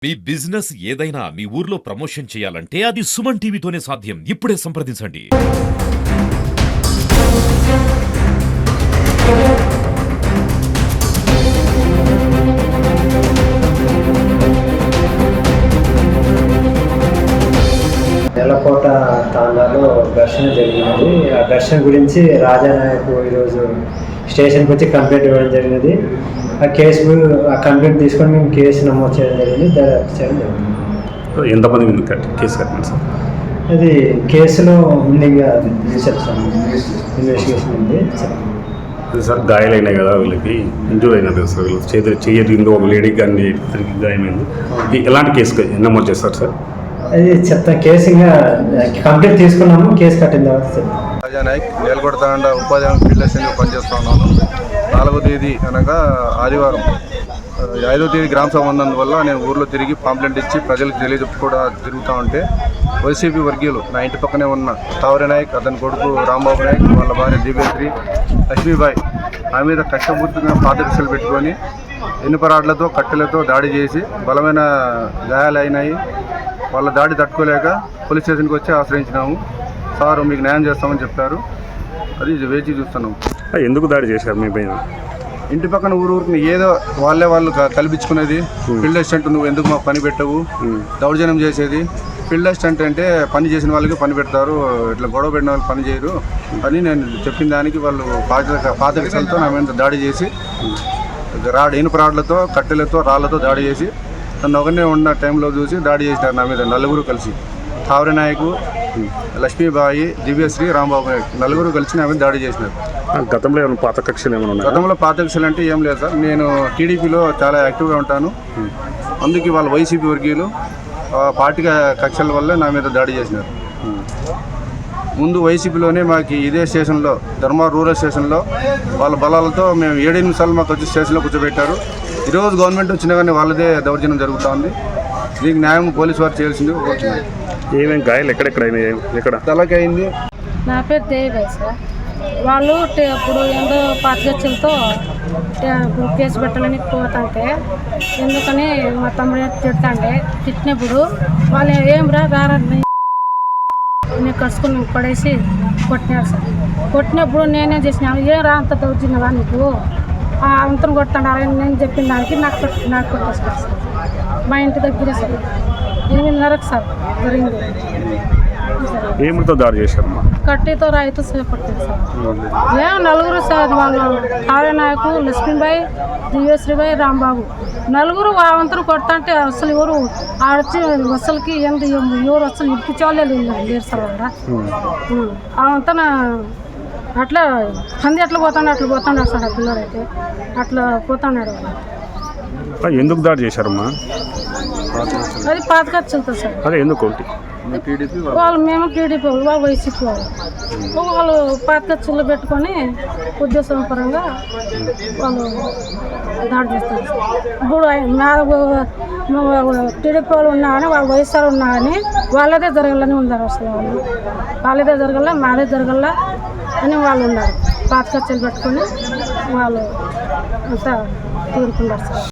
మీ business ఏదైనా మీ ఊర్లో promotion చేయాలంటే అది సుమన్ టీవీతోనే సాధ్యం. ఇప్పుడే సంప్రదించండి. నెలకోట తాండాలో ఘర్షణ జరిగినది. ఆ ఘర్షణ గురించి రాజానాయకు ఈరోజు స్టేషన్కి వచ్చి కంప్లైంట్ ఇవ్వడం జరిగినది. ఆ కంప్లైంట్ తీసుకొని మేము కేసు నమోదు చేయడం జరిగింది. దర్యాప్తు చేయడం జరిగింది. ఎంతమంది కేసు కట్టింది సార్? అది కేసులో ఉంది, చెప్తాను. ఇన్వెస్టిగేషన్ ఉంది. అది సార్ గాయాలైనాయి కదా, వీళ్ళకి ఇంజూర్ అయినది సార్. వీళ్ళు చెయ్యరిందో ఒక లేడీకి కానీ ఇద్దరికి గాయమైంది. ఎలాంటి కేసు నమోదు చేస్తారు సార్? అది చెప్తా. కేసు ఇంకా కంప్లైంట్ తీసుకున్నాము, కేసు కట్టిన తర్వాత చెప్తాం. రాజానాయక్ నేలకొడతాండ ఉపాధి హామీ ఫీల్డ్ అసెంబ్లీలో పనిచేస్తూ ఉన్నాను. 4వ తేదీ అనగా ఆదివారం 5వ తేదీ గ్రామ సభ ఉన్నందువల్ల నేను ఊర్లో తిరిగి పాంప్లెంట్ ఇచ్చి ప్రజలకు తెలియజెప్పు కూడా తిరుగుతూ ఉంటే వైసీపీ వర్గీయులు నా ఇంటి పక్కనే ఉన్న తావరి నాయక్, అతని కొడుకు రాంబాబు నాయక్, వాళ్ళ భార్య దివ్యశ్రీ, లక్ష్మీబాయి ఆ మీద కష్టపూర్తిగా పాదరక్షలు పెట్టుకొని ఇనుపరాడ్లతో కట్టెలతో దాడి చేసి బలమైన గాయాలైనాయి. వాళ్ళ దాడి తట్టుకోలేక పోలీస్ స్టేషన్కి వచ్చి ఆశ్రయించినాము. సార్ మీకు న్యాయం చేస్తామని చెప్పారు. అది వేచి చూస్తున్నాము. ఎందుకు దాడి చేశారు మీ పైన? ఇంటి పక్కన ఊరికి ఏదో వాళ్ళు కల్పించుకునేది. ఫీల్డ్ అసిస్టెంట్ నువ్వు ఎందుకు మాకు పని పెట్టవు, దౌర్జన్యం చేసేది. ఫీల్డ్ అసిస్టెంట్ అంటే పని చేసిన వాళ్ళకి పని పెడతారు, ఇట్లా గొడవ పెట్టిన వాళ్ళు పని చేయరు అని నేను చెప్పిన దానికి వాళ్ళు పాతకలతో నా మీద దాడి చేసి ఇనుప రాడ్లతో కట్టెలతో రాళ్లతో దాడి చేసి నన్ను ఒకనే ఉన్న టైంలో చూసి దాడి చేసినారు నా మీద. నలుగురు కలిసి తావరి నాయకు, లక్ష్మీబాయి, దివ్యశ్రీ, రాంబాబు నాయక్ నలుగురు కలిసి నా మీద దాడి చేసినారు. గతంలో ఏమైనా పాత కక్షలు ఏమైనా ఉన్నాయి? గతంలో పాత కక్షలు అంటే ఏం లేదు సార్. నేను టీడీపీలో చాలా యాక్టివ్గా ఉంటాను. అందుకే వాళ్ళ వైసీపీ వర్గీయులు పార్టీ కక్షల వల్ల నా మీద దాడి చేసినారు. ముందు వైసీపీలోనే మాకు ఇదే స్టేషన్లో, ధర్మార్ రూరల్ స్టేషన్లో వాళ్ళ బలాలతో మేము 7 నిమిషాలు మాకు వచ్చి స్టేషన్లో కూర్చోబెట్టారు. ఈరోజు గవర్నమెంట్ వచ్చినా కానీ వాళ్ళదే దౌర్జన్యం జరుగుతూ ఉంది. దీనికి న్యాయం పోలీసు వారు చేయాల్సింది. ఏమేమి గాయాలు ఎక్కడెక్కడ అయినాయి? ఎక్కడ తలకి అయింది. నా పేరు దేవి సార్. వాళ్ళు ఇప్పుడు ఏందో పాతగచ్చలతో కేసు పెట్టాలని పోతుంటే ఎందుకని మా తమ్ముడు తిడతాండే. తిట్టినప్పుడు వాళ్ళు ఏం రారని నేను కసుకుని పడేసి కొట్టినారు సార్. కొట్టినప్పుడు నేనేం చేసినా, ఏం రా అంత దౌర్జన్యవా నీకు, అంతను కొట్టాడు నేను చెప్పిన దానికి నాకు కొట్టేస్తారు సార్. మా ఇంటి దగ్గరే సార్ 8:30కి సార్ జరిగింది. ఏమితో దాడి చేశారమ్మా? కట్టితో రాయితో కొట్టారు సార్. నలుగురు సార్, వాళ్ళు తావరి నాయకు, లక్ష్మీబాయి, దివ్యశ్రీబాయి, రాంబాబు నలుగురు అవంతరం కొట్టంటే అసలు ఎవరు ఆడొచ్చి అసలుకి ఎవరు అసలు ఇప్పించేవాళ్ళే లేరు సార్. అవంతన అట్లా పంది ఎట్లా పోతాడు సార్. ఆ పిల్లడైతే అట్లా పోతున్నాడు. ఎందుకు దాడి చేశారమ్మా? అది పాత ఖర్చులతో సార్. అదే ఎందుకు? వాళ్ళు మేము టీడీపీ వాళ్ళు వైసీపీ వాళ్ళు పాత ఖర్చుల్లో పెట్టుకొని ఉద్దేశం పరంగా వాళ్ళు దాడి చేస్తారు. ఇప్పుడు టీడీపీ వాళ్ళు ఉన్నా కానీ వాళ్ళు వైఎస్ఆర్ ఉన్నా కానీ వాళ్ళదే జరగాలని ఉన్నారు. అసలు వాళ్ళదే జరగాల, మాదే జరగాల అని వాళ్ళు ఉన్నారు. పాత ఖర్చులు పెట్టుకొని వాళ్ళు అంతా తీరుకున్నారు సార్.